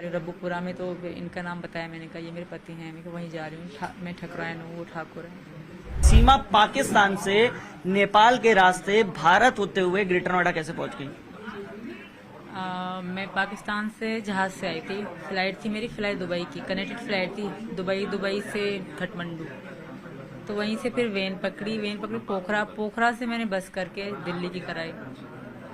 रब्बुपुरा में, तो इनका नाम बताया मैंने कहा ये मेरे पति हैं, मैं वहीं जा रही हूँ, मैं ठकुराइन हूँ, वो ठाकुर है। सीमा पाकिस्तान से नेपाल के रास्ते भारत होते हुए ग्रेटर नोएडा कैसे पहुंच गई? मैं पाकिस्तान से जहाज़ से आई थी, फ्लाइट थी मेरी, फ्लाइट दुबई की, कनेक्टेड फ्लाइट थी, दुबई से काठमांडू। तो वहीं से फिर वेन पकड़ी पोखरा से मैंने बस करके दिल्ली की कराई।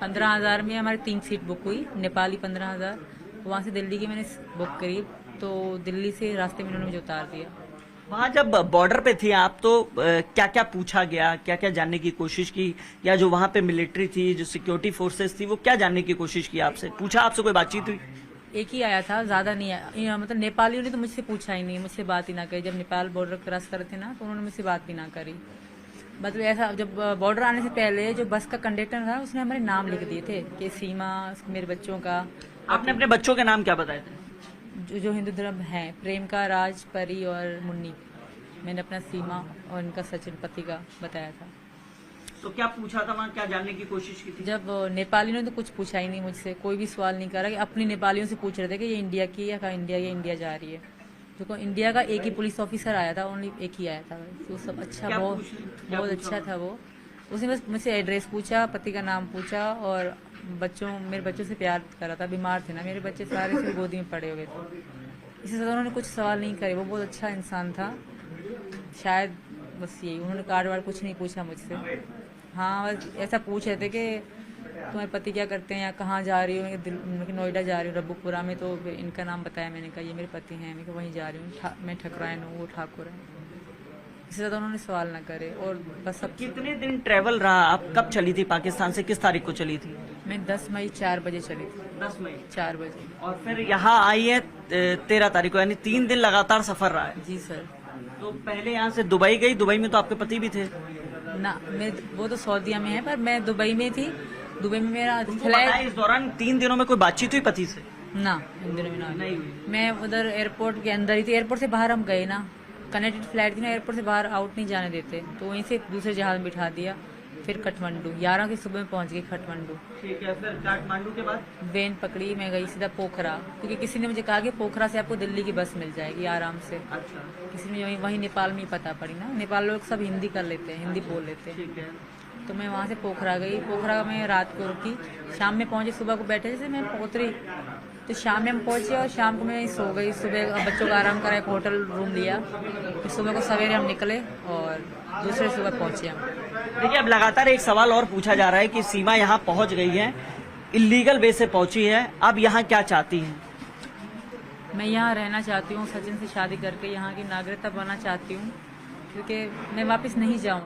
15,000 में हमारी 3 सीट बुक हुई, नेपाली 15,000, वहाँ से दिल्ली की मैंने बुक करी। तो दिल्ली से रास्ते में उन्होंने मुझे उतार दिया। वहाँ जब बॉर्डर पे थी आप तो क्या क्या पूछा गया, क्या क्या जानने की कोशिश की, या जो वहाँ पे मिलिट्री थी, जो सिक्योरिटी फोर्सेस थी, वो क्या जानने की कोशिश की आपसे? पूछा आपसे, कोई बातचीत हुई? एक ही आया था, ज़्यादा नहीं आया, मतलब नेपालियों ने तो मुझसे पूछा ही नहीं, मुझसे बात ही ना करी। जब नेपाल बॉर्डर क्रॉस कर रहे थे ना, तो उन्होंने मुझसे बात भी ना करी। मतलब ऐसा, जब बॉर्डर आने से पहले जो बस का कंडक्टर था उसने हमारे नाम लिख दिए थे कि सीमा, मेरे बच्चों का। आपने अपने बच्चों के नाम क्या बताए थे? जो हिंदू धर्म है, प्रेम का, राज, परी और मुन्नी। मैंने अपना सीमा और इनका सचिन पति का बताया था। तो क्या पूछा था वहाँ, क्या जानने की कोशिश की थी? जब नेपालियों ने तो कुछ पूछा ही नहीं मुझसे, कोई भी सवाल नहीं करा। कि अपनी नेपालियों से पूछ रहे थे कि ये इंडिया की है, ये इंडिया जा रही है। तो इंडिया का एक ही पुलिस ऑफिसर आया था, ओनली एक ही आया था। तो सब अच्छा, बहुत अच्छा था वो। उसने बस मुझसे एड्रेस पूछा, पति का नाम पूछा और मेरे बच्चों से प्यार करा था। बीमार थे ना मेरे बच्चे, सारे से गोदी में पड़े हुए थे। इससे ज़्यादा उन्होंने कुछ सवाल नहीं करे। वो बहुत अच्छा इंसान था शायद, बस यही। उन्होंने कार्ड वार्ड कुछ नहीं पूछा मुझसे। हाँ, बस ऐसा पूछ रहे थे कि तुम्हारे पति क्या करते हैं, या कहाँ जा रही हूँ? नोएडा जा रही हूँ, रब्बुपुरा में। तो इनका नाम बताया मैंने कहा ये मेरे पति हैं, मैं वहीं जा रही हूँ, मैं ठकुराइन हूँ, वो ठाकुर है। इससे ज़्यादा उन्होंने सवाल ना करे। और बस सब। कितने दिन ट्रेवल रहा? आप कब चली थी पाकिस्तान से, किस तारीख को चली थी? मैं 10 मई 4 बजे चली थी। 10 मई 4 बजे। और फिर यहाँ आई है 13 तारीख को, यानी 3 दिन लगातार सफर रहा है। जी सर। तो पहले यहाँ से दुबई गई, दुबई में तो आपके पति भी थे ना, मैं वो तो सऊदीया में है, पर मैं दुबई में थी। दुबई में मेरा फ्लाइट। इस दौरान 3 दिनों में कोई बातचीत हुई पति से? ना, इन दिनों में ना नहीं हुई। मैं उधर एयरपोर्ट के अंदर ही थी। एयरपोर्ट से बाहर हम गए ना, कनेक्टेड फ्लाइट थी ना, एयरपोर्ट से बाहर आउट नहीं जाने देते। तो वहीं से दूसरे जहाज में बिठा दिया। फिर काठमांडू 11 की सुबह में पहुंच गई काठमांडू। ठीक है, फिर काठमांडू के बाद वेन पकड़ी, मैं गई सीधा पोखरा, क्योंकि किसी ने मुझे कहा कि पोखरा से आपको दिल्ली की बस मिल जाएगी आराम से। अच्छा, किसी ने वहीं नेपाल में ही पता पड़ी ना, नेपाल लोग सब हिंदी कर लेते हैं, हिंदी बोल लेते हैं। ठीक है। तो मैं वहाँ से पोखरा गई। पोखरा में रात को रुकी, शाम में पहुंची। सुबह को बैठे जैसे मैं उतरी, तो शाम में हम पहुंचे और शाम को मैं सो गई। सुबह बच्चों का आराम करा, एक होटल रूम लिया। फिर सुबह को सवेरे हम निकले और दूसरे सुबह पहुंचे हम। देखिए, अब लगातार एक सवाल और पूछा जा रहा है कि सीमा यहाँ पहुँच गई है, इलीगल वे से पहुंची है, अब यहाँ क्या चाहती हैं? मैं यहाँ रहना चाहती हूँ, सचिन से शादी करके यहाँ की नागरिकता बनना चाहती हूँ, क्योंकि मैं वापस नहीं जाऊँ।